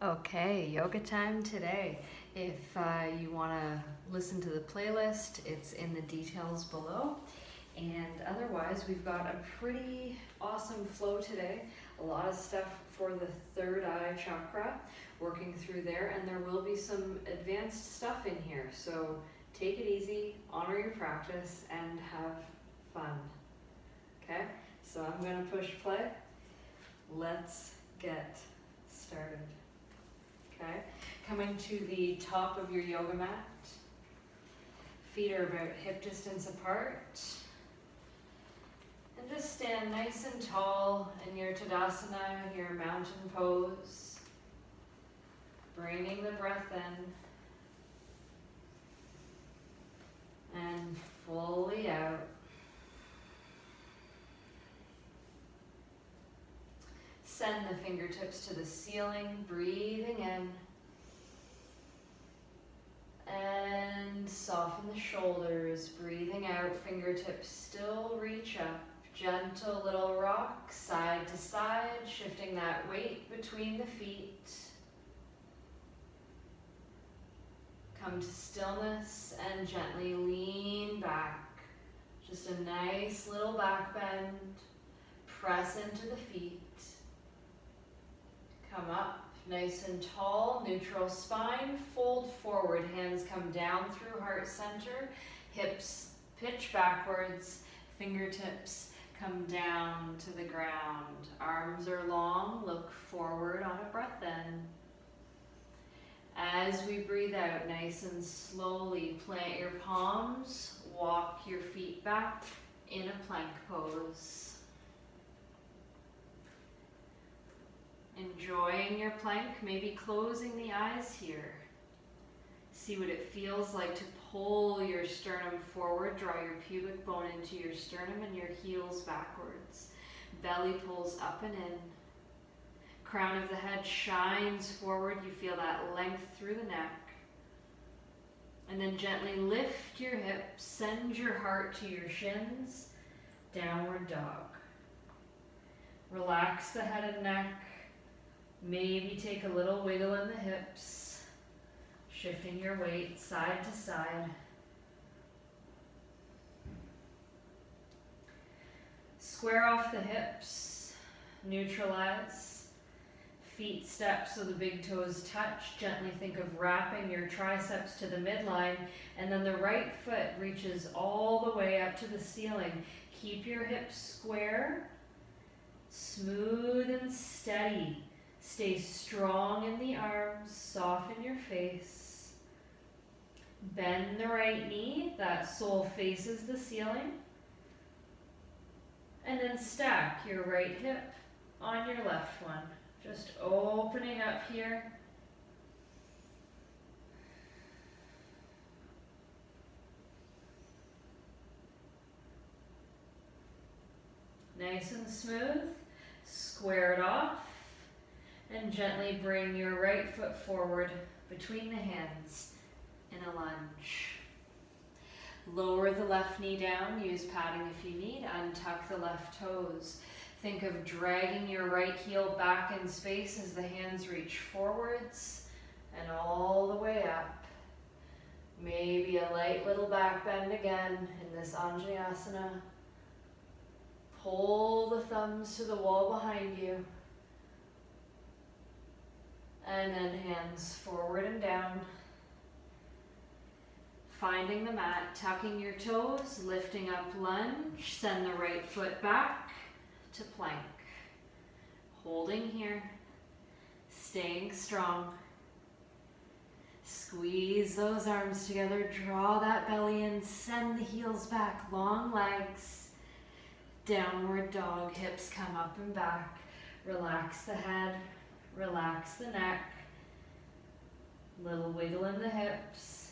Okay, yoga time today. If you want to listen to the playlist, it's in the details below. And otherwise, we've got a pretty awesome flow today. A lot of stuff for the third eye chakra, working through there, and there will be some advanced stuff in here. So take it easy, honor your practice, and have fun. Okay, so I'm going to push play. Let's get started. Okay, coming to the top of your yoga mat. Feet are about hip distance apart. And just stand nice and tall in your Tadasana, your mountain pose. Bringing the breath in. And fully out. Send the fingertips to the ceiling, breathing in. And soften the shoulders, breathing out, fingertips still reach up. Gentle little rock, side to side, shifting that weight between the feet. Come to stillness and gently lean back. Just a nice little back bend. Press into the feet. Come up, nice and tall, neutral spine, fold forward, hands come down through heart center, hips pitch backwards, fingertips come down to the ground. Arms are long, look forward on a breath in. As we breathe out, nice and slowly plant your palms, walk your feet back in a plank pose. Enjoying your plank, maybe closing the eyes here. See what it feels like to pull your sternum forward, draw your pubic bone into your sternum and your heels backwards. Belly pulls up and in. Crown of the head shines forward, you feel that length through the neck. And then gently lift your hips, send your heart to your shins, downward dog. Relax the head and neck. Maybe take a little wiggle in the hips, shifting your weight side to side. Square off the hips, neutralize. Feet step so the big toes touch. Gently think of wrapping your triceps to the midline, and then the right foot reaches all the way up to the ceiling. Keep your hips square, smooth and steady. Stay strong in the arms, soften your face. Bend the right knee, that sole faces the ceiling. And then stack your right hip on your left one. Just opening up here. Nice and smooth. Square it off. And gently bring your right foot forward between the hands in a lunge. Lower the left knee down, use padding if you need, untuck the left toes. Think of dragging your right heel back in space as the hands reach forwards and all the way up. Maybe a light little back bend again in this Anjaneyasana. Pull the thumbs to the wall behind you. And then hands forward and down. Finding the mat, tucking your toes, lifting up lunge, send the right foot back to plank. Holding here, staying strong. Squeeze those arms together, draw that belly in, send the heels back, long legs. Downward dog, hips come up and back. Relax the head. Relax the neck, little wiggle in the hips.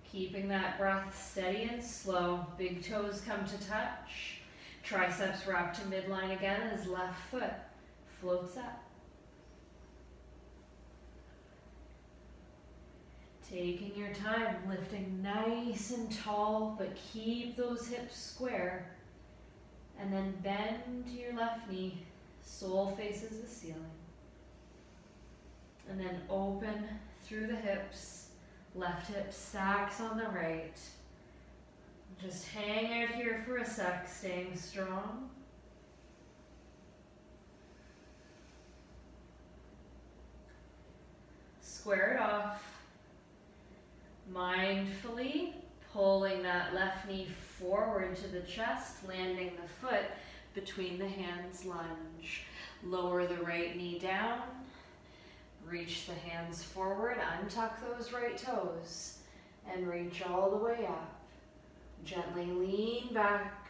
Keeping that breath steady and slow. Big toes come to touch. Triceps wrap to midline again as left foot floats up. Taking your time, lifting nice and tall, but keep those hips square. And then bend to your left knee. Sole faces the ceiling. And then open through the hips. Left hip stacks on the right. Just hang out here for a sec, staying strong. Square it off. Mindfully pulling that left knee forward to the chest, landing the foot between the hands, lunge. Lower the right knee down. Reach the hands forward, untuck those right toes, and reach all the way up. Gently lean back.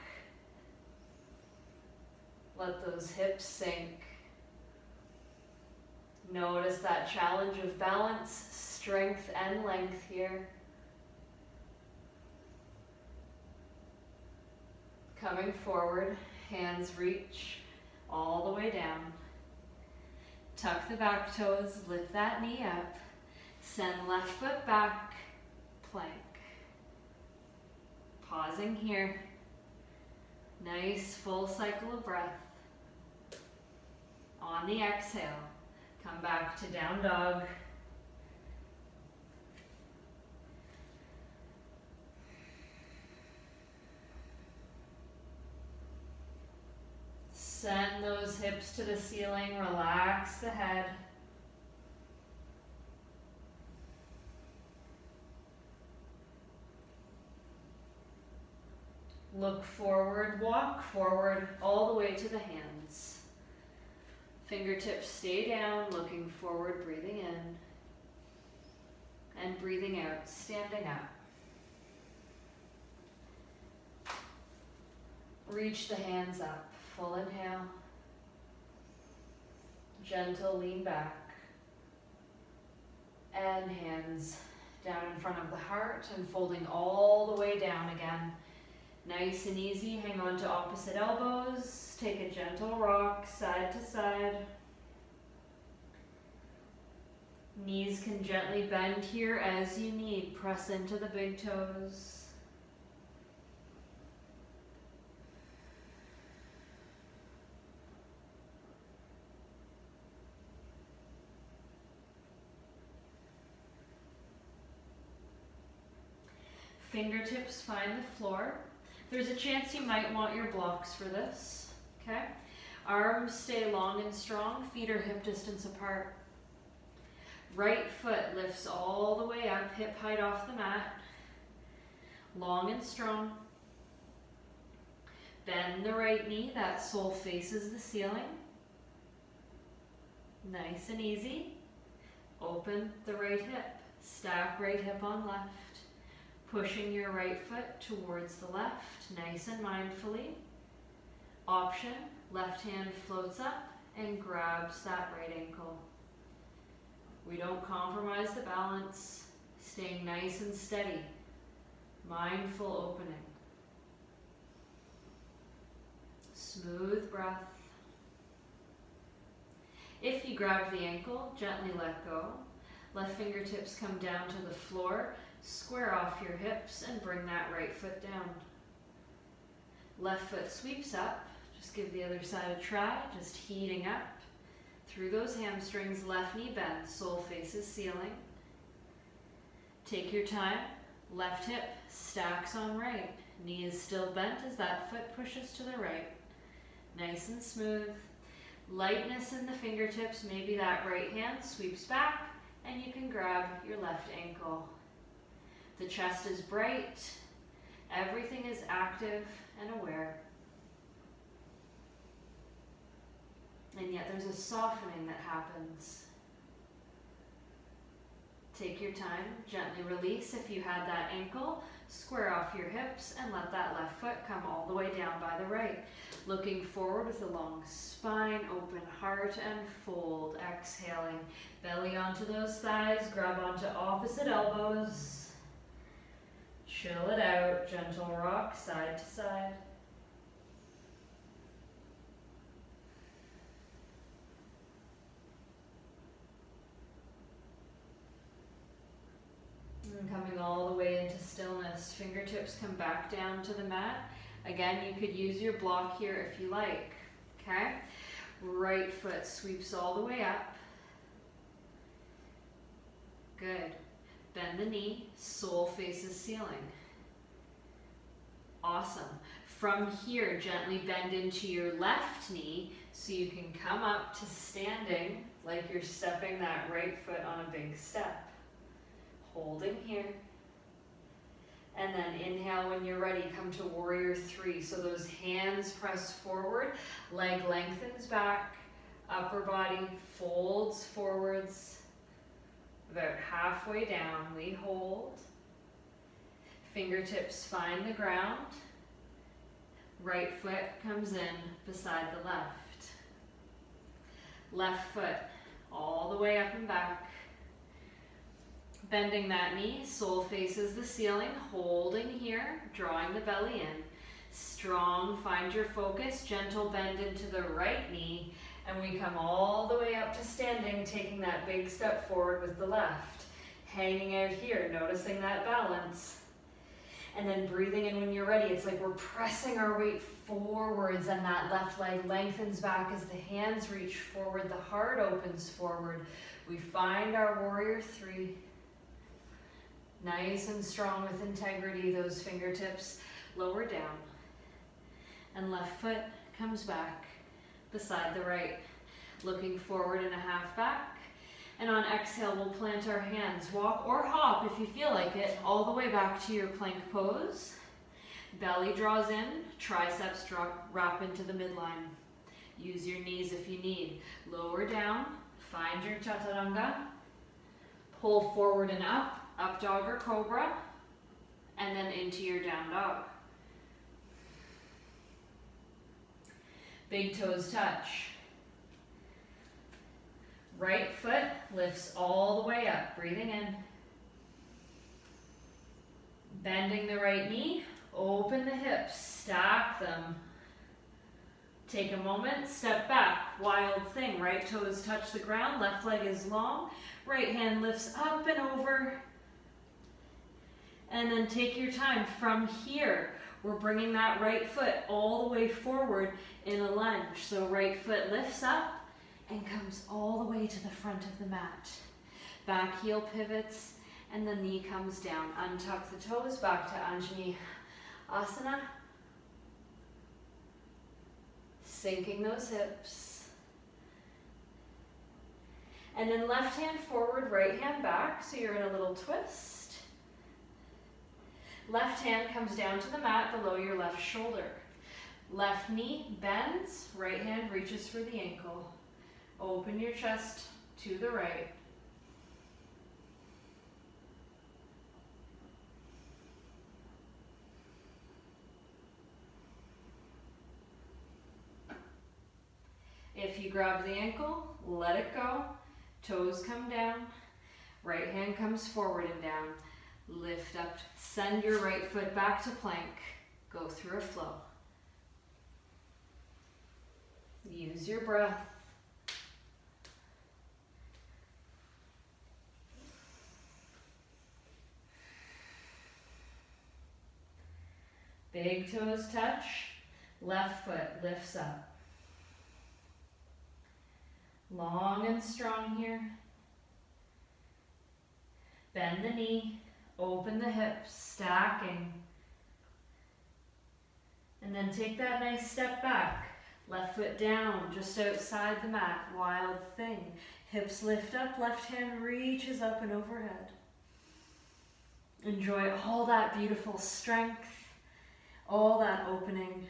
Let those hips sink. Notice that challenge of balance, strength, and length here. Coming forward, hands reach all the way down. Tuck the back toes, lift that knee up. Send left foot back, plank. Pausing here. Nice full cycle of breath. On the exhale, come back to down dog. Send those hips to the ceiling, relax the head. Look forward, walk forward, all the way to the hands. Fingertips stay down, looking forward, breathing in. And breathing out, standing up. Reach the hands up. Full inhale. Gentle lean back. And hands down in front of the heart and folding all the way down again. Nice and easy. Hang on to opposite elbows. Take a gentle rock side to side. Knees can gently bend here as you need. Press into the big toes. Fingertips find the floor. There's a chance you might want your blocks for this, okay? Arms stay long and strong, feet are hip distance apart. Right foot lifts all the way up, hip height off the mat. Long and strong. Bend the right knee, that sole faces the ceiling. Nice and easy. Open the right hip, stack right hip on left. Pushing your right foot towards the left, nice and mindfully. Option, left hand floats up and grabs that right ankle. We don't compromise the balance, staying nice and steady. Mindful opening. Smooth breath. If you grab the ankle, gently let go. Left fingertips come down to the floor. Square off your hips and bring that right foot down. Left foot sweeps up. Just give the other side a try. Just heating up. Through those hamstrings, left knee bends. Sole faces ceiling. Take your time. Left hip stacks on right. Knee is still bent as that foot pushes to the right. Nice and smooth. Lightness in the fingertips. Maybe that right hand sweeps back and you can grab your left ankle. The chest is bright, everything is active and aware. And yet there's a softening that happens. Take your time, gently release if you had that ankle, square off your hips and let that left foot come all the way down by the right. Looking forward with a long spine, open heart and fold. Exhaling, belly onto those thighs, grab onto opposite elbows. Chill it out, gentle rock side to side. And coming all the way into stillness, fingertips come back down to the mat. Again, you could use your block here if you like, okay? Right foot sweeps all the way up. Good. Bend the knee, sole faces ceiling. Awesome. From here, gently bend into your left knee so you can come up to standing like you're stepping that right foot on a big step. Holding here. And then inhale when you're ready, come to warrior three. So those hands press forward, leg lengthens back, upper body folds forwards. About halfway down, we hold. Fingertips find the ground. Right foot comes in beside the left. Left foot all the way up and back. Bending that knee, sole faces the ceiling, holding here, drawing the belly in. Strong, find your focus, gentle bend into the right knee, and we come all the way up to standing, taking that big step forward with the left. Hanging out here, noticing that balance. And then breathing in when you're ready. It's like we're pressing our weight forwards and that left leg lengthens back as the hands reach forward, the heart opens forward. We find our warrior three. Nice and strong with integrity, those fingertips lower down. And left foot comes back beside the right. Looking forward in a half back. And on exhale, we'll plant our hands. Walk or hop if you feel like it, all the way back to your plank pose. Belly draws in, triceps wrap into the midline. Use your knees if you need. Lower down, find your chaturanga. Pull forward and up dog or cobra, and then into your down dog. Big toes touch. Right foot lifts all the way up, breathing in. Bending the right knee, open the hips, stack them. Take a moment, step back, wild thing. Right toes touch the ground, left leg is long. Right hand lifts up and over. And then take your time. From here, we're bringing that right foot all the way forward in a lunge. So right foot lifts up and comes all the way to the front of the mat. Back heel pivots and the knee comes down. Untuck the toes back to Anjali Asana. Sinking those hips. And then left hand forward, right hand back. So you're in a little twist. Left hand comes down to the mat below your left shoulder. Left knee bends, right hand reaches for the ankle. Open your chest to the right. If you grab the ankle, let it go. Toes come down. Right hand comes forward and down. Lift up, send your right foot back to plank. Go through a flow. Use your breath. Big toes touch, left foot lifts up. Long and strong here. Bend the knee. Open the hips, stacking. And then take that nice step back. Left foot down, just outside the mat. Wild thing. Hips lift up, left hand reaches up and overhead. Enjoy all that beautiful strength, all that opening.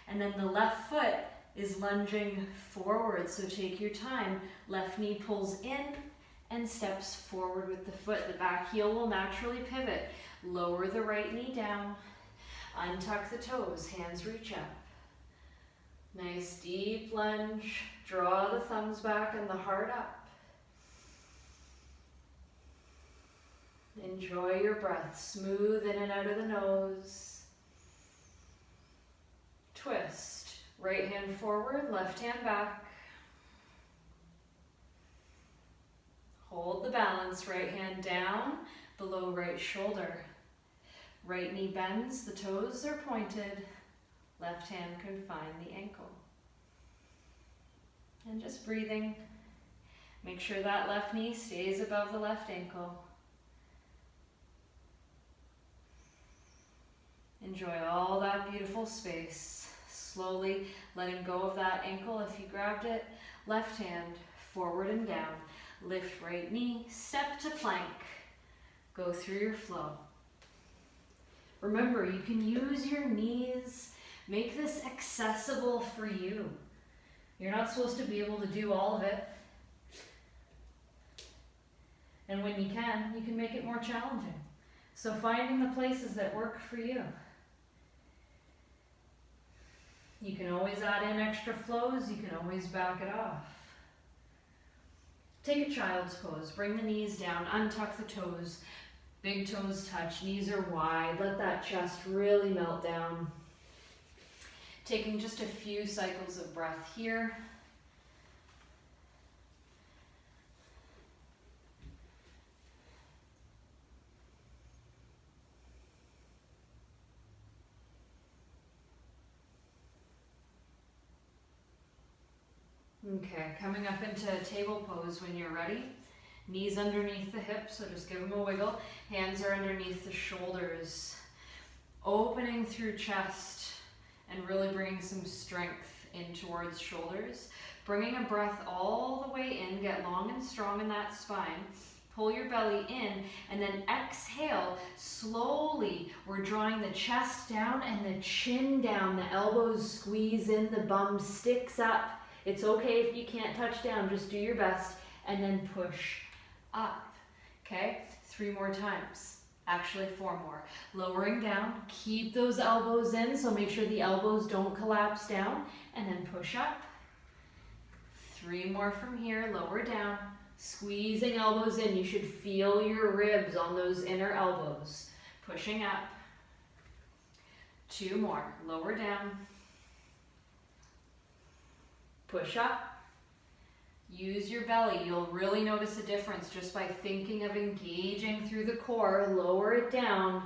And then the left foot is lunging forward, so take your time. Left knee pulls in and steps forward with the foot. The back heel will naturally pivot. Lower the right knee down. Untuck the toes. Hands reach up. Nice deep lunge. Draw the thumbs back and the heart up. Enjoy your breath. Smooth in and out of the nose. Twist. Right hand forward, left hand back. Hold the balance, right hand down, below right shoulder. Right knee bends, the toes are pointed. Left hand can find the ankle. And just breathing Make sure that left knee stays above the left ankle. Enjoy all that beautiful space. Slowly letting go of that ankle if you grabbed it. Left hand forward and down. Lift right knee, step to plank. Go through your flow. Remember, you can use your knees. Make this accessible for you. You're not supposed to be able to do all of it. And when you can make it more challenging. So finding the places that work for you. You can always add in extra flows. You can always back it off. Take a child's pose. Bring the knees down. Untuck the toes. Big toes touch. Knees are wide. Let that chest really melt down. Taking just a few cycles of breath here. Okay, coming up into table pose when you're ready. Knees underneath the hips, so just give them a wiggle. Hands are underneath the shoulders. Opening through chest and really bringing some strength in towards shoulders. Bringing a breath all the way in, get long and strong in that spine. Pull your belly in and then exhale slowly. We're drawing the chest down and the chin down. The elbows squeeze in, the bum sticks up. It's okay if you can't touch down, just do your best and then push up. Okay, 3 more times. Actually 4 more. Lowering down, keep those elbows in, so make sure the elbows don't collapse down, and then push up. 3 more from here, lower down, squeezing elbows in. You should feel your ribs on those inner elbows. Pushing up. 2 more, lower down. Push up. Use your belly. You'll really notice a difference just by thinking of engaging through the core. Lower it down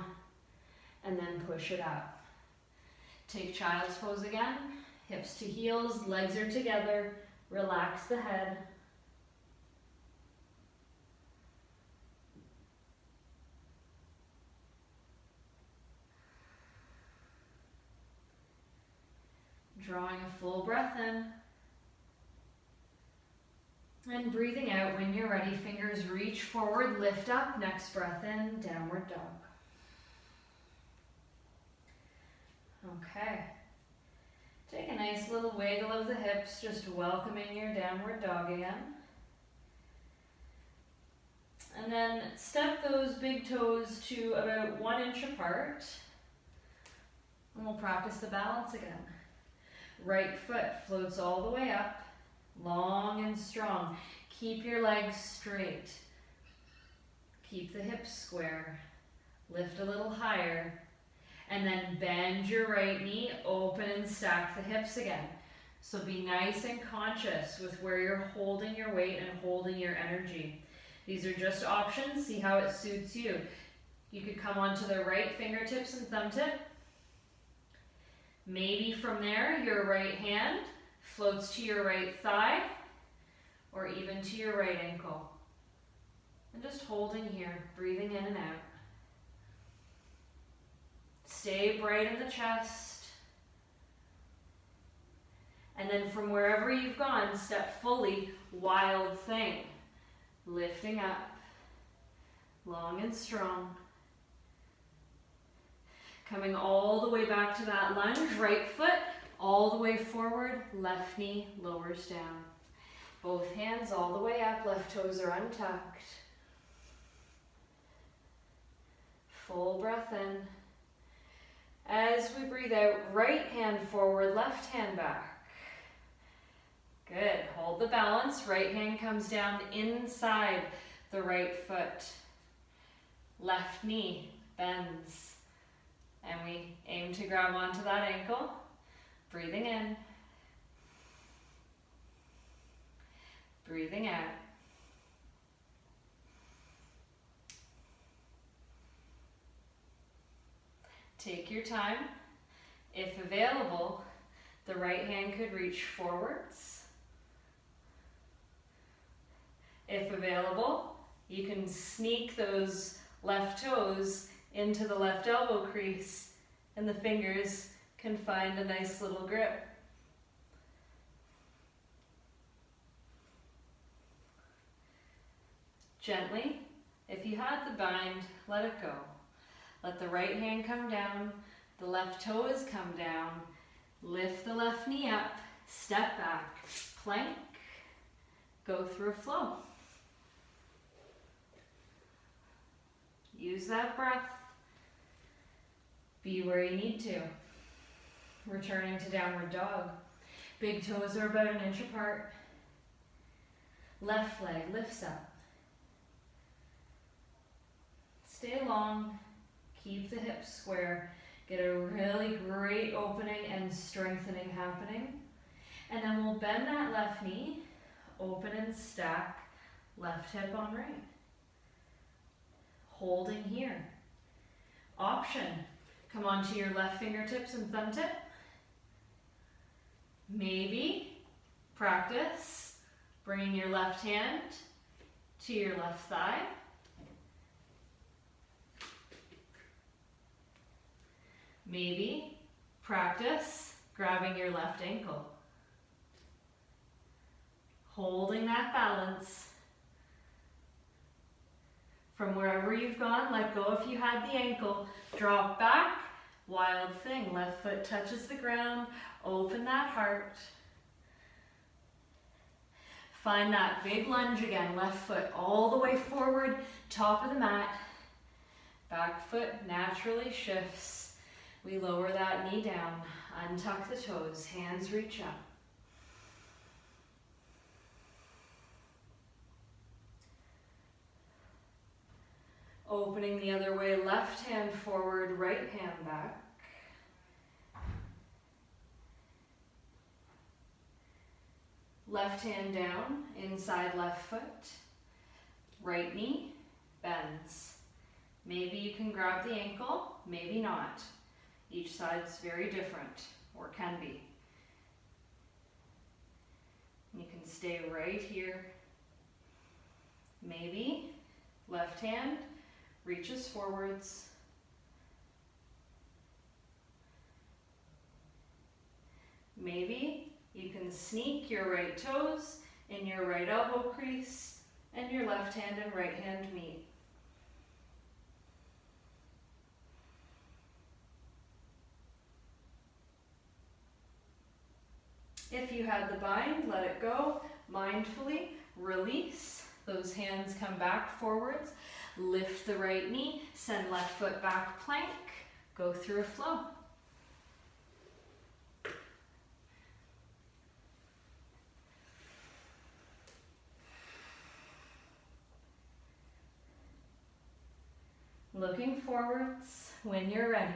and then push it up. Take child's pose again. Hips to heels, legs are together. Relax the head. Drawing a full breath in. And breathing out when you're ready, fingers reach forward, lift up, next breath in, downward dog. Okay. Take a nice little wiggle of the hips, just welcoming your downward dog again. And then step those big toes to about 1 inch apart. And we'll practice the balance again. Right foot floats all the way up. Long and strong. Keep your legs straight. Keep the hips square. Lift a little higher. And then bend your right knee, open and stack the hips again. So be nice and conscious with where you're holding your weight and holding your energy. These are just options. See how it suits you. You could come onto the right fingertips and thumb tip. Maybe from there, your right hand floats to your right thigh or even to your right ankle. And just holding here, breathing in and out. Stay bright in the chest. And then from wherever you've gone, step fully, wild thing. Lifting up, long and strong. Coming all the way back to that lunge, right foot all the way forward, left knee lowers down. Both hands all the way up, left toes are untucked. Full breath in. As we breathe out, right hand forward, left hand back. Good, hold the balance. Right hand comes down inside the right foot. Left knee bends. And we aim to grab onto that ankle. Breathing in. Breathing out. Take your time. If available, the right hand could reach forwards. If available, you can sneak those left toes into the left elbow crease and the fingers can find a nice little grip. Gently, if you had the bind, let it go. Let the right hand come down, the left toes come down, lift the left knee up, step back, plank, go through a flow. Use that breath. Be where you need to. Returning to downward dog. Big toes are about 1 inch apart. Left leg lifts up. Stay long. Keep the hips square. Get a really great opening and strengthening happening. And then we'll bend that left knee, open and stack, left hip on right. Holding here. Option, come onto your left fingertips and thumb tip. Maybe practice bringing your left hand to your left thigh. Maybe practice grabbing your left ankle. Holding that balance. From wherever you've gone, let go if you had the ankle. Drop back, wild thing. Left foot touches the ground. Open that heart. Find that big lunge again. Left foot all the way forward, top of the mat. Back foot naturally shifts. We lower that knee down. Untuck the toes. Hands reach up. Opening the other way, left hand forward, right hand back. Left hand down, inside left foot. Right knee bends. Maybe you can grab the ankle, maybe not. Each side's very different, or can be. You can stay right here. Maybe left hand reaches forwards. Maybe you can sneak your right toes in your right elbow crease and your left hand and right hand meet. If you had the bind, let it go. Mindfully release. Those hands come back forwards. Lift the right knee, send left foot back, plank, go through a flow. Looking forwards when you're ready.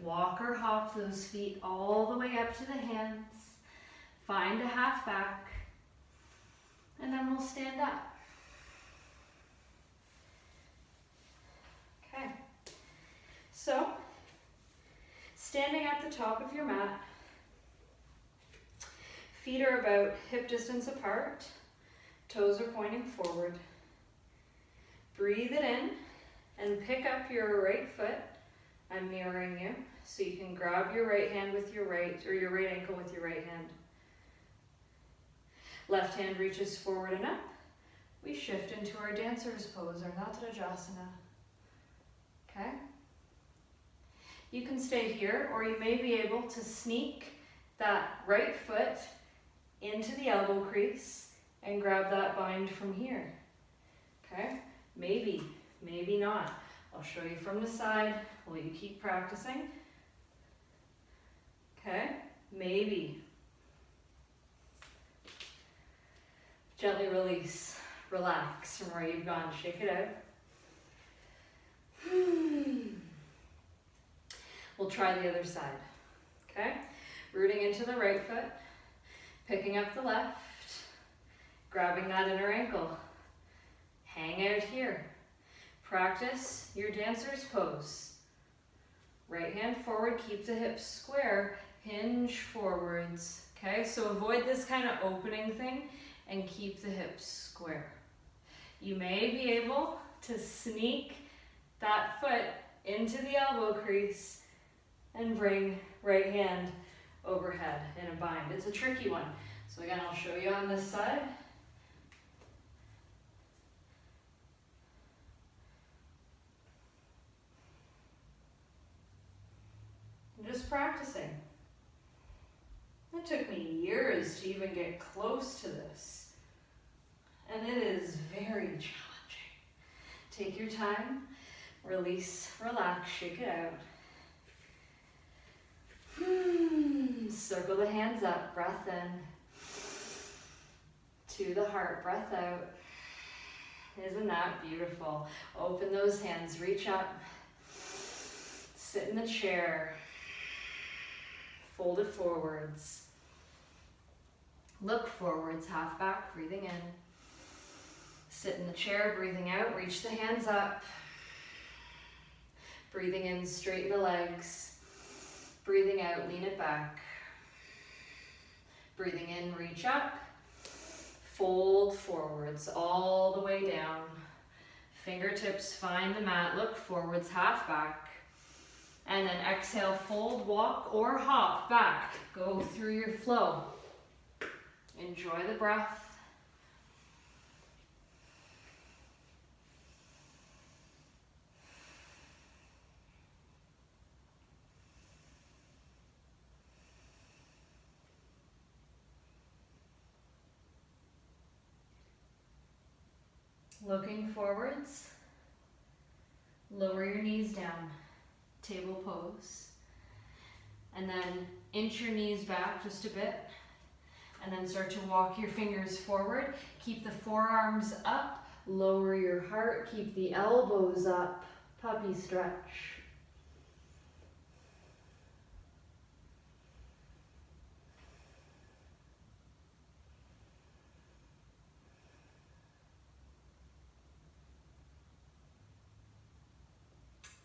Walk or hop those feet all the way up to the hands. Find a half back, and then we'll stand up. Okay, so standing at the top of your mat, feet are about hip distance apart, toes are pointing forward. Breathe it in and pick up your right foot. I'm mirroring you, so you can grab your right hand with your right, or your right ankle with your right hand. Left hand reaches forward and up. We shift into our dancer's pose, or Natarajasana. Okay? You can stay here, or you may be able to sneak that right foot into the elbow crease and grab that bind from here. Okay? Maybe, maybe not. I'll show you from the side while you keep practicing. Okay? Maybe. Gently release, relax from where you've gone. Shake it out. We'll try the other side. Okay? Rooting into the right foot, picking up the left, grabbing that inner ankle. Hang out here. Practice your dancer's pose. Right hand forward, keep the hips square, hinge forwards. Okay, so avoid this kind of opening thing and keep the hips square. You may be able to sneak that foot into the elbow crease and bring right hand overhead in a bind. It's a tricky one. So again, I'll show you on this side. I'm just practicing. It took me years to even get close to this. And it is very challenging. Take your time, release, relax, shake it out. Circle the hands up, breath in. To the heart, breath out. Isn't that beautiful? Open those hands, reach up. Sit in the chair. Fold it forwards. Look forwards, half back, breathing in. Sit in the chair, breathing out, reach the hands up. Breathing in, straighten the legs. Breathing out, lean it back. Breathing in, reach up. Fold forwards all the way down. Fingertips find the mat, look forwards, half back. And then exhale, fold, walk, or hop back. Go through your flow. Enjoy the breath. Looking forwards, lower your knees down, table pose, and then inch your knees back just a bit, and then start to walk your fingers forward. Keep the forearms up, lower your heart, keep the elbows up, puppy stretch.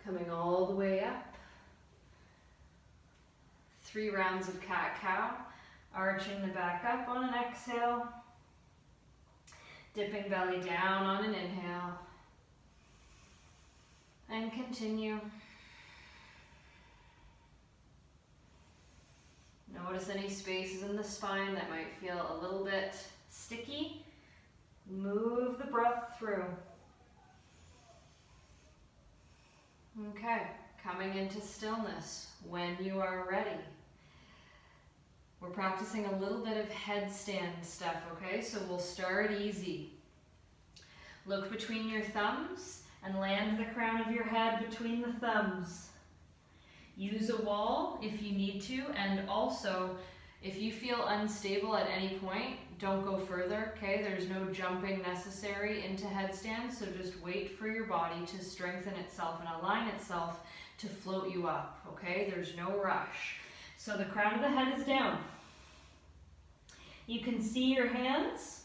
Coming all the way up. 3 rounds of cat-cow. Arching the back up on an exhale. Dipping belly down on an inhale. And continue. Notice any spaces in the spine that might feel a little bit sticky. Move the breath through. Okay, coming into stillness when you are ready. We're practicing a little bit of headstand stuff, okay? So we'll start easy. Look between your thumbs and land the crown of your head between the thumbs. Use a wall if you need to, and also if you feel unstable at any point, don't go further, okay? There's no jumping necessary into headstand, so just wait for your body to strengthen itself and align itself to float you up, okay? There's no rush. So the crown of the head is down. You can see your hands,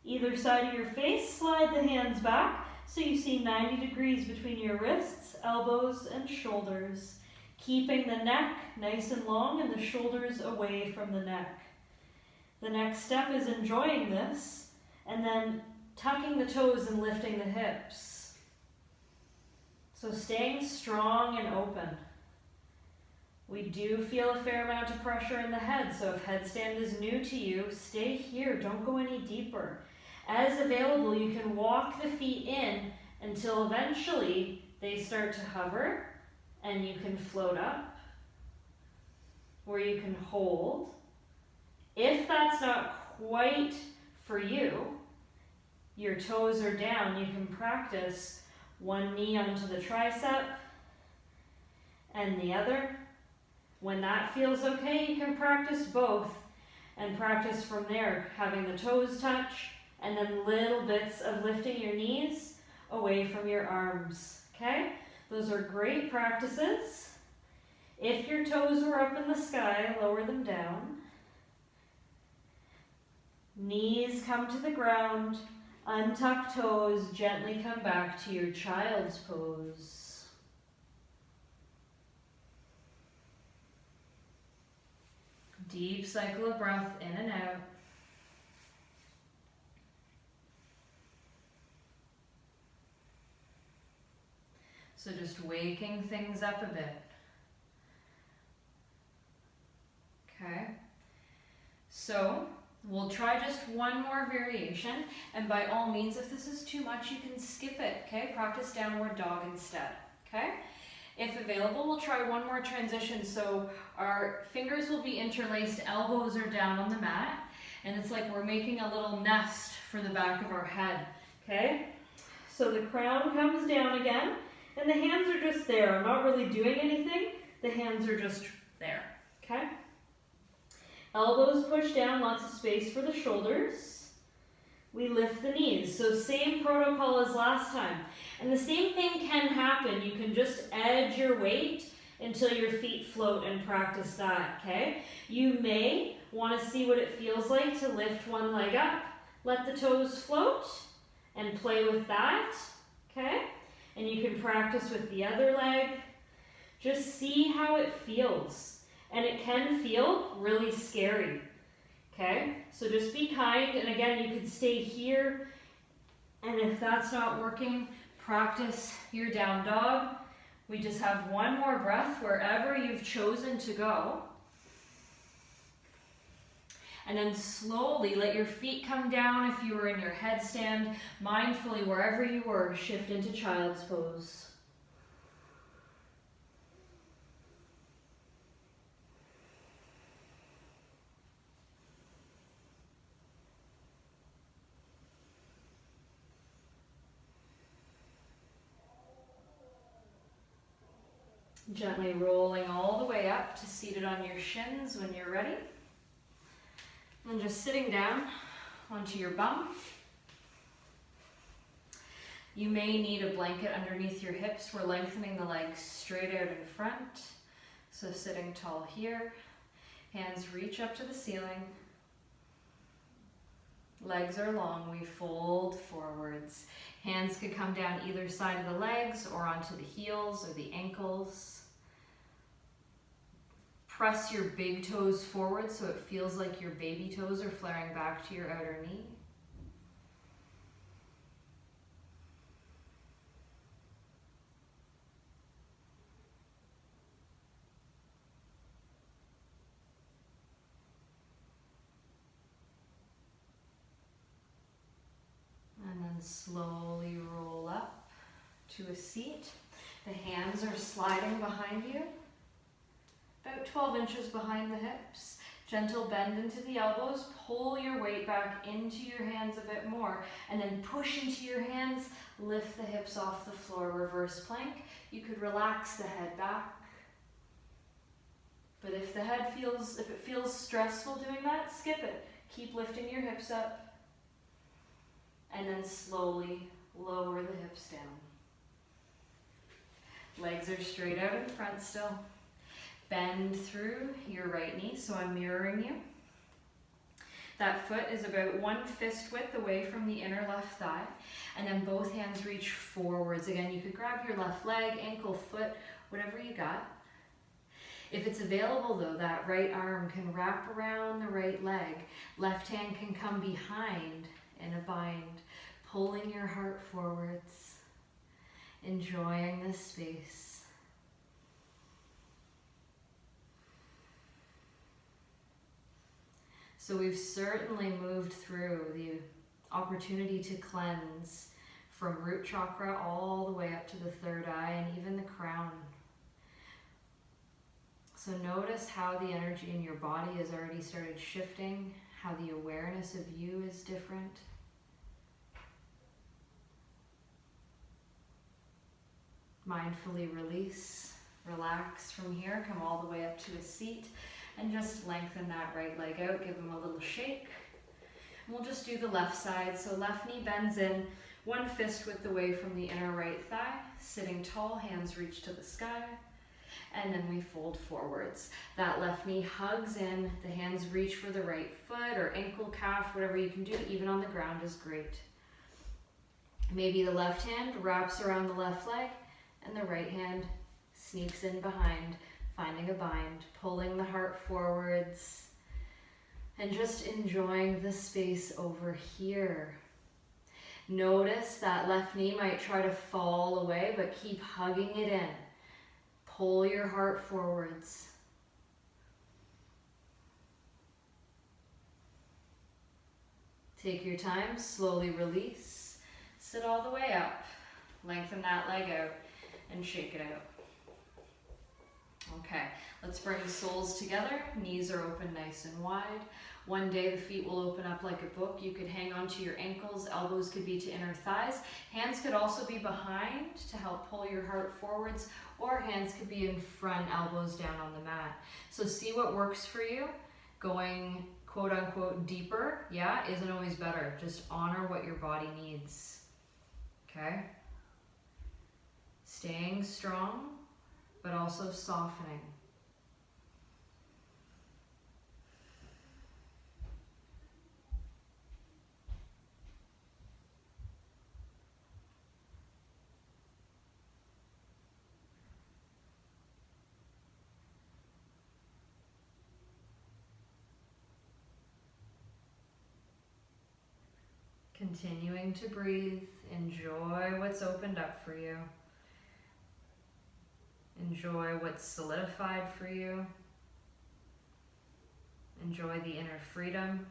either side of your face. Slide the hands back so you see 90 degrees between your wrists, elbows, and shoulders. Keeping the neck nice and long and the shoulders away from the neck. The next step is enjoying this and then tucking the toes and lifting the hips. So staying strong and open. We do feel a fair amount of pressure in the head, so if headstand is new to you, stay here, don't go any deeper. As available, you can walk the feet in until eventually they start to hover and you can float up, or you can hold. If that's not quite for you, your toes are down, you can practice one knee onto the tricep and the other. When that feels okay, you can practice both and practice from there, having the toes touch and then little bits of lifting your knees away from your arms, okay? Those are great practices. If your toes were up in the sky, lower them down. Knees come to the ground, untuck toes, gently come back to your child's pose. Deep cycle of breath in and out. So just waking things up a bit. Okay. So we'll try just one more variation, and by all means, if this is too much, you can skip it, okay? Practice downward dog instead, okay? If available, we'll try one more transition. So our fingers will be interlaced, elbows are down on the mat, and it's like we're making a little nest for the back of our head, okay? So the crown comes down again, and the hands are just there. I'm not really doing anything. The hands are just there, okay? Elbows push down, lots of space for the shoulders. We lift the knees. So same protocol as last time. And the same thing can happen. You can just edge your weight until your feet float and practice that, okay? You may want to see what it feels like to lift one leg up. Let the toes float and play with that, okay? And you can practice with the other leg. Just see how it feels. And it can feel really scary, okay? So just be kind, and again, you can stay here, and if that's not working, practice your down dog. We just have one more breath wherever you've chosen to go. And then slowly let your feet come down if you were in your headstand. Mindfully, wherever you were, shift into child's pose. Gently rolling all the way up to seated on your shins when you're ready. And just sitting down onto your bum. You may need a blanket underneath your hips. We're lengthening the legs straight out in front. So sitting tall here. Hands reach up to the ceiling. Legs are long, we fold forwards. Hands could come down either side of the legs or onto the heels or the ankles. Press your big toes forward so it feels like your baby toes are flaring back to your outer knee. And then slowly roll up to a seat. The hands are sliding behind you, about 12 inches behind the hips. Gentle bend into the elbows, pull your weight back into your hands a bit more, and then push into your hands, lift the hips off the floor, reverse plank. You could relax the head back. But if it feels stressful doing that, skip it. Keep lifting your hips up, and then slowly lower the hips down. Legs are straight out in front still. Bend through your right knee, so I'm mirroring you. That foot is about 1 fist width away from the inner left thigh, and then both hands reach forwards. Again, you could grab your left leg, ankle, foot, whatever you got. If it's available though, that right arm can wrap around the right leg. Left hand can come behind in a bind, pulling your heart forwards, enjoying this space. So we've certainly moved through the opportunity to cleanse from root chakra all the way up to the third eye and even the crown. So notice how the energy in your body has already started shifting, how the awareness of you is different. Mindfully release, relax from here, come all the way up to a seat. And just lengthen that right leg out, give them a little shake. And we'll just do the left side. So left knee bends in, 1 fist width away from the inner right thigh. Sitting tall, hands reach to the sky. And then we fold forwards. That left knee hugs in, the hands reach for the right foot or ankle, calf, whatever you can do, even on the ground is great. Maybe the left hand wraps around the left leg and the right hand sneaks in behind, finding a bind, pulling the heart forwards, and just enjoying the space over here. Notice that left knee might try to fall away, but keep hugging it in. Pull your heart forwards. Take your time, slowly release. Sit all the way up. Lengthen that leg out and shake it out. Okay, let's bring the soles together. Knees are open nice and wide. One day the feet will open up like a book. You could hang onto your ankles. Elbows could be to inner thighs. Hands could also be behind to help pull your heart forwards, or hands could be in front, elbows down on the mat. So see what works for you. Going quote unquote deeper, yeah, isn't always better. Just honor what your body needs. Okay? Staying strong, but also softening. Continuing to breathe, enjoy what's opened up for you. Enjoy what's solidified for you. Enjoy the inner freedom.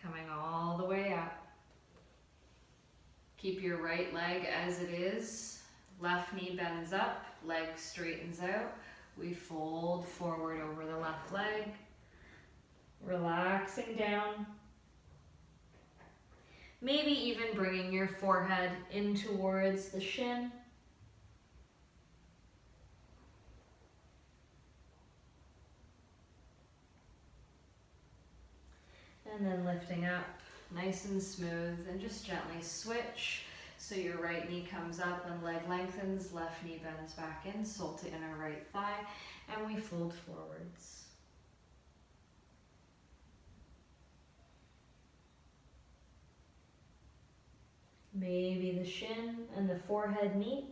Coming all the way up. Keep your right leg as it is. Left knee bends up, leg straightens out. We fold forward over the left leg. Relaxing down. Maybe even bringing your forehead in towards the shin. And then lifting up nice and smooth, and just gently switch. So your right knee comes up and leg lengthens, left knee bends back in, sole to inner right thigh, and we fold forwards. Maybe the shin and the forehead meet.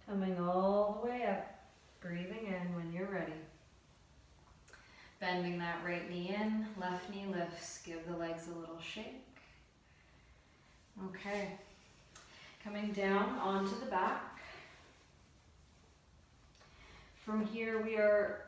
Coming all the way up, breathing in when you're ready. Bending that right knee in, left knee lifts. Give the legs a little shake. Okay, coming down onto the back. From here we are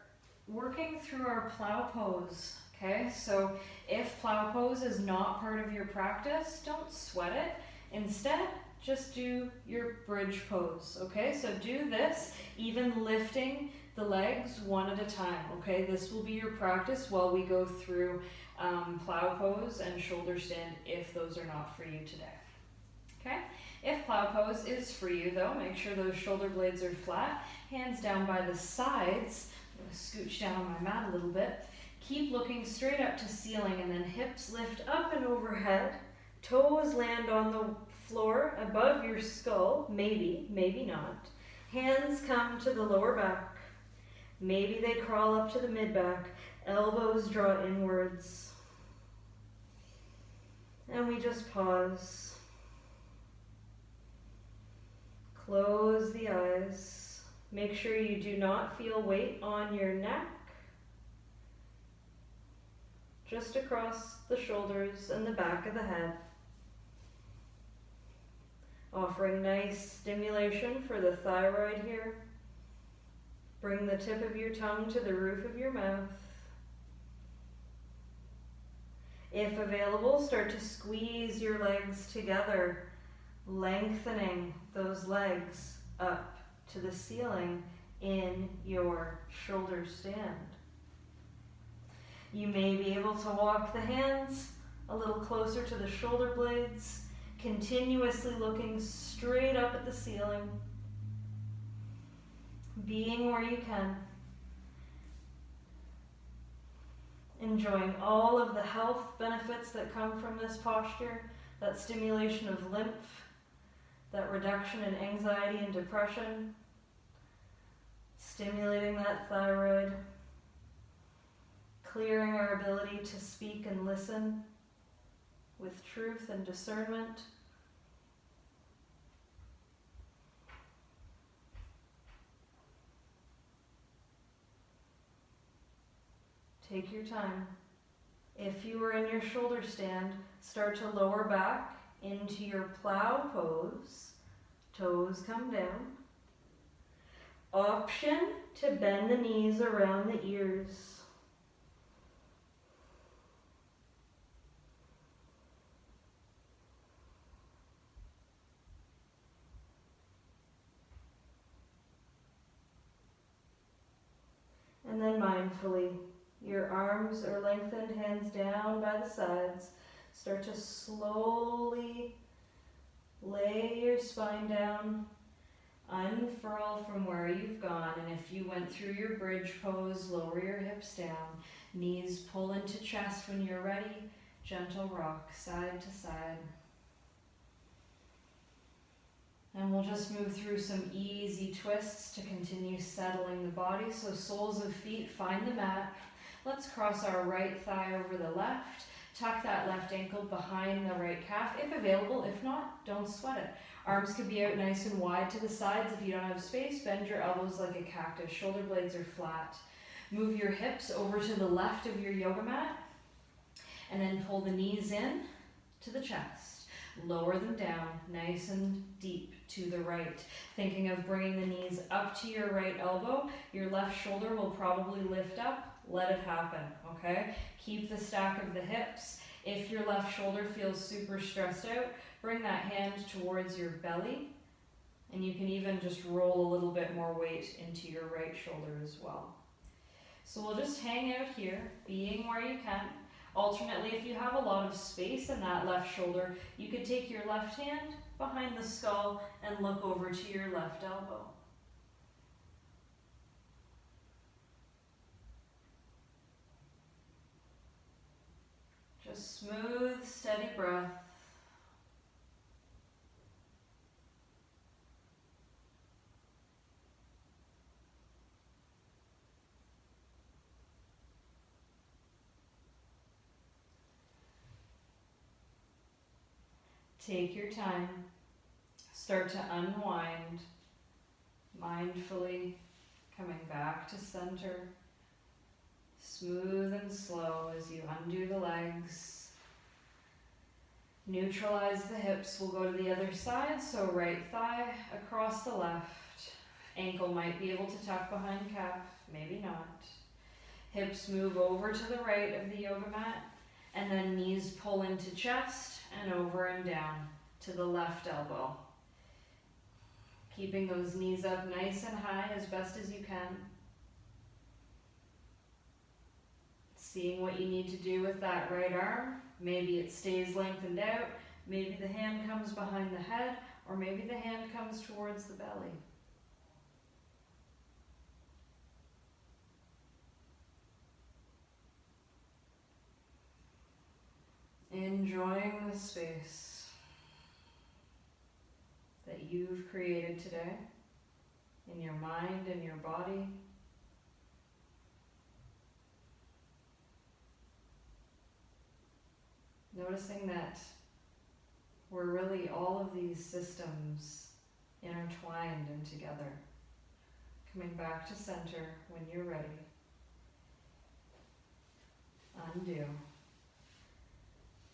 working through our plow pose. Okay, so if plow pose is not part of your practice, don't sweat it. Instead, just do your bridge pose, okay? So do this, even lifting the legs one at a time, okay? This will be your practice while we go through plow pose and shoulder stand if those are not for you today, okay? If plow pose is for you though, make sure those shoulder blades are flat, hands down by the sides. I'm gonna scooch down on my mat a little bit. Keep looking straight up to ceiling, and then hips lift up and overhead. Toes land on the floor above your skull, maybe, maybe not. Hands come to the lower back. Maybe they crawl up to the mid-back. Elbows draw inwards. And we just pause. Close the eyes. Make sure you do not feel weight on your neck. Just across the shoulders and the back of the head. Offering nice stimulation for the thyroid here. Bring the tip of your tongue to the roof of your mouth. If available, start to squeeze your legs together, lengthening those legs up to the ceiling in your shoulder stand. You may be able to walk the hands a little closer to the shoulder blades, continuously looking straight up at the ceiling, being where you can. enjoying all of the health benefits that come from this posture, that stimulation of lymph, that reduction in anxiety and depression, stimulating that thyroid, clearing our ability to speak and listen with truth and discernment. Take your time. If you are in your shoulder stand, start to lower back into your plow pose. Toes come down. Option to bend the knees around the ears. And then mindfully, your arms are lengthened, hands down by the sides. Start to slowly lay your spine down, unfurl from where you've gone, and if you went through your bridge pose, lower your hips down, knees pull into chest when you're ready, gentle rock side to side. And we'll just move through some easy twists to continue settling the body. So soles of feet find the mat. Let's cross our right thigh over the left. Tuck that left ankle behind the right calf, if available. If not, don't sweat it. Arms could be out nice and wide to the sides. If you don't have space, bend your elbows like a cactus. Shoulder blades are flat. Move your hips over to the left of your yoga mat. And then pull the knees in to the chest. Lower them down, nice and deep to the right. Thinking of bringing the knees up to your right elbow. Your left shoulder will probably lift up. Let it happen, okay? Keep the stack of the hips. If your left shoulder feels super stressed out, bring that hand towards your belly, and you can even just roll a little bit more weight into your right shoulder as well. So we'll just hang out here, being where you can. Alternately, if you have a lot of space in that left shoulder, you could take your left hand behind the skull and look over to your left elbow. Just smooth, steady breath. Take your time. Start to unwind, mindfully coming back to center. Smooth and slow as you undo the legs. Neutralize the hips. We'll go to the other side. So right thigh across the left. Ankle might be able to tuck behind calf, maybe not. Hips move over to the right of the yoga mat. And then knees pull into chest and over and down to the left elbow. Keeping those knees up nice and high as best as you can. Seeing what you need to do with that right arm. Maybe it stays lengthened out, maybe the hand comes behind the head, or maybe the hand comes towards the belly. Enjoying the space that you've created today in your mind and your body. Noticing that we're really all of these systems intertwined and together. Coming back to center when you're ready. Undo.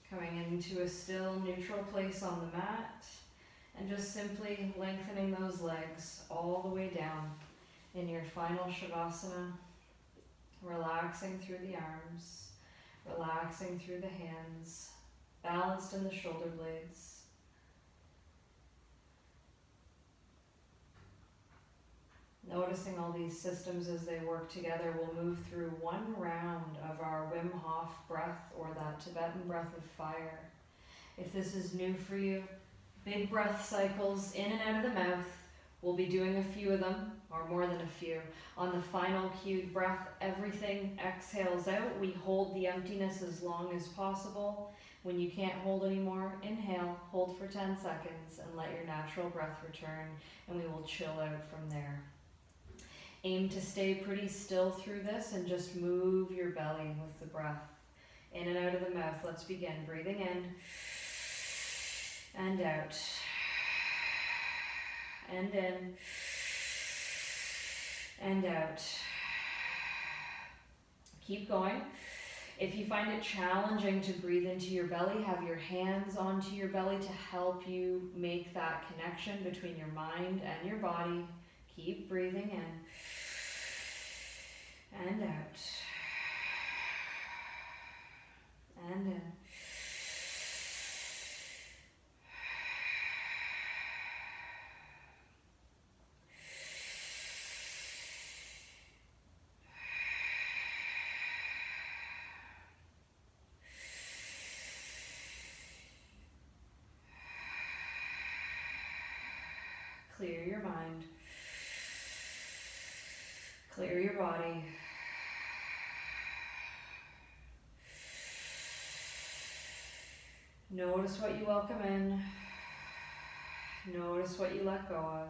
Coming into a still, neutral place on the mat, and just simply lengthening those legs all the way down in your final Shavasana, relaxing through the arms, relaxing through the hands, balanced in the shoulder blades. Noticing all these systems as they work together, we'll move through one round of our Wim Hof breath, or that Tibetan breath of fire. If this is new for you, big breath cycles in and out of the mouth, We'll be doing a few of them, or more than a few. On the final cued breath, everything exhales out. We hold the emptiness as long as possible. When you can't hold anymore, inhale, hold for 10 seconds, and let your natural breath return, and we will chill out from there. Aim to stay pretty still through this and just move your belly with the breath. In and out of the mouth. Let's begin. Breathing in and out. And in and out. Keep going. If you find it challenging to breathe into your belly, have your hands onto your belly to help you make that connection between your mind and your body. Keep breathing in and out and in. Clear your mind. Clear your body. Notice what you welcome in. Notice what you let go of.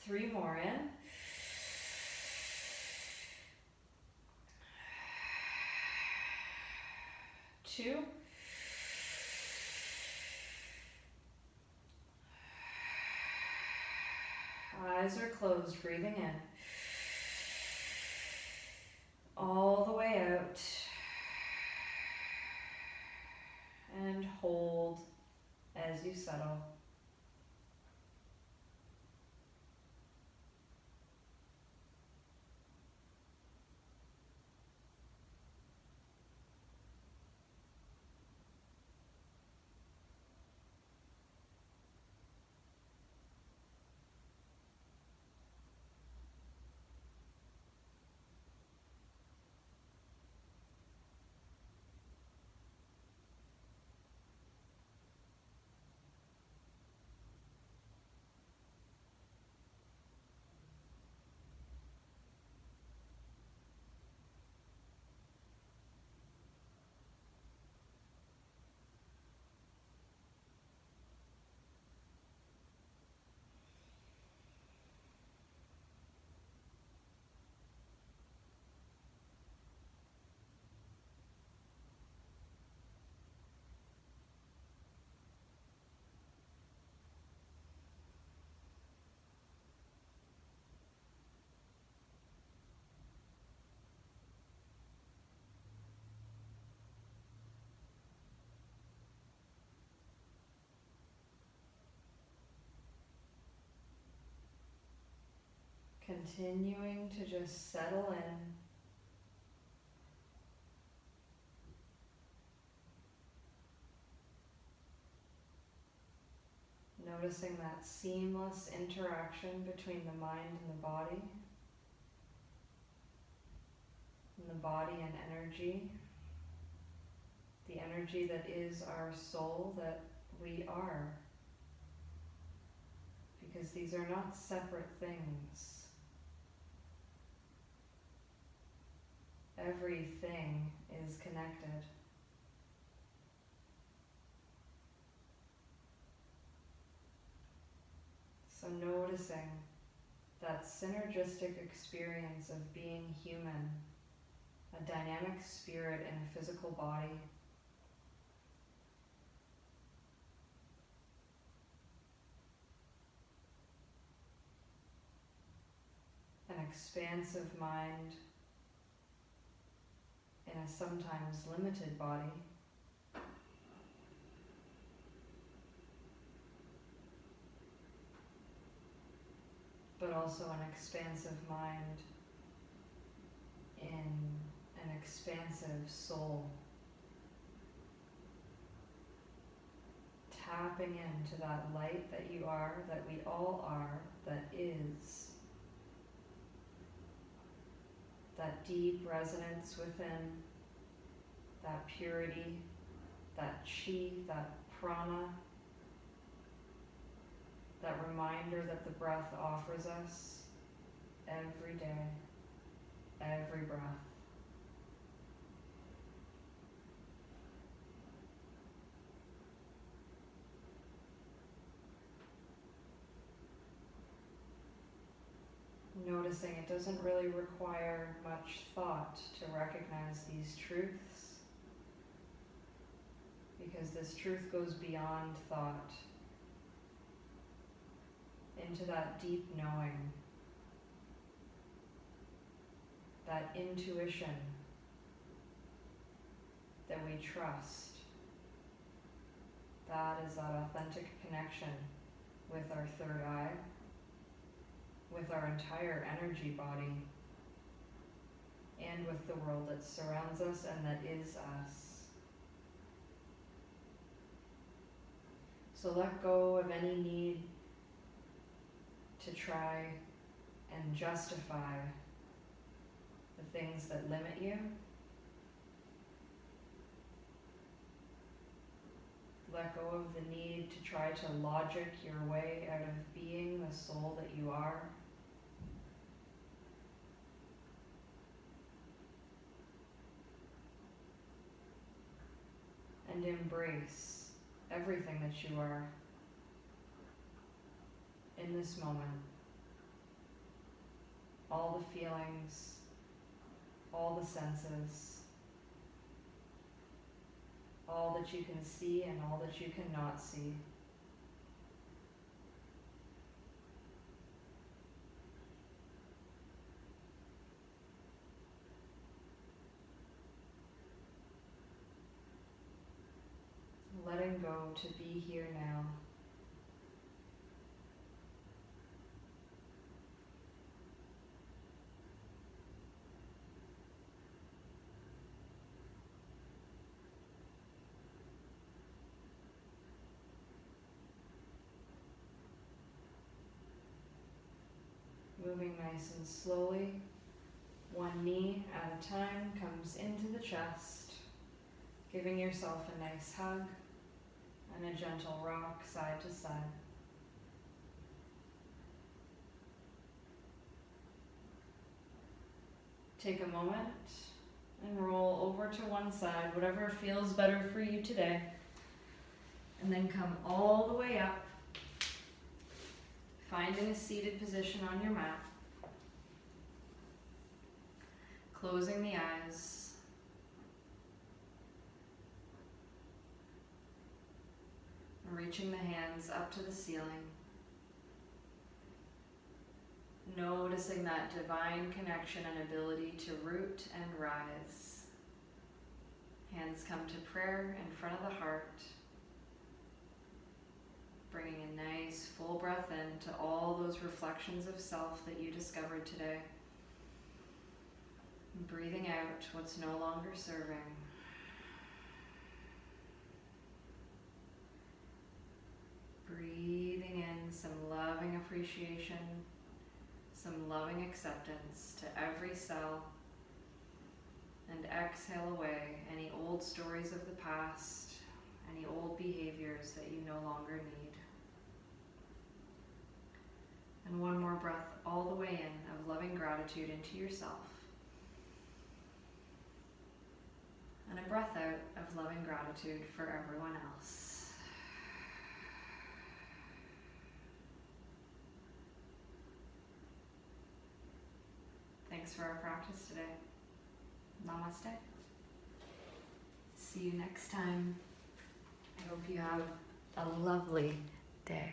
Three more in. Two. Eyes are closed, breathing in. All the way out. And hold as you settle. Continuing to just settle in. Noticing that seamless interaction between the mind and the body and energy, the energy that is our soul, that we are, because these are not separate things. Everything is connected. So noticing that synergistic experience of being human, a dynamic spirit in a physical body, an expansive mind in a sometimes limited body, but also an expansive mind in an expansive of soul. Tapping into that light that you are, that we all are, that is. That deep resonance within, that purity, that chi, that prana, that reminder that the breath offers us every day, every breath. Noticing it doesn't really require much thought to recognize these truths, because this truth goes beyond thought into that deep knowing, that intuition that we trust. That is that authentic connection with our third eye, with our entire energy body, and with the world that surrounds us and that is us. So let go of any need to try and justify the things that limit you. Let go of the need to try to logic your way out of being the soul that you are. And embrace everything that you are in this moment. All the feelings, all the senses, all that you can see and all that you cannot see. Letting go to be here now. Moving nice and slowly, one knee at a time comes into the chest, giving yourself a nice hug and a gentle rock side to side. Take a moment and roll over to one side, whatever feels better for you today. And then come all the way up, finding a seated position on your mat. Closing the eyes. Reaching the hands up to the ceiling. Noticing that divine connection and ability to root and rise. Hands come to prayer in front of the heart. Bringing a nice full breath in to all those reflections of self that you discovered today. And breathing out what's no longer serving. Breathing in some loving appreciation, some loving acceptance to every cell, and exhale away any old stories of the past, any old behaviors that you no longer need. And one more breath all the way in of loving gratitude into yourself. And a breath out of loving gratitude for everyone else. Thanks for our practice today. Namaste. See you next time. I hope you have a lovely day.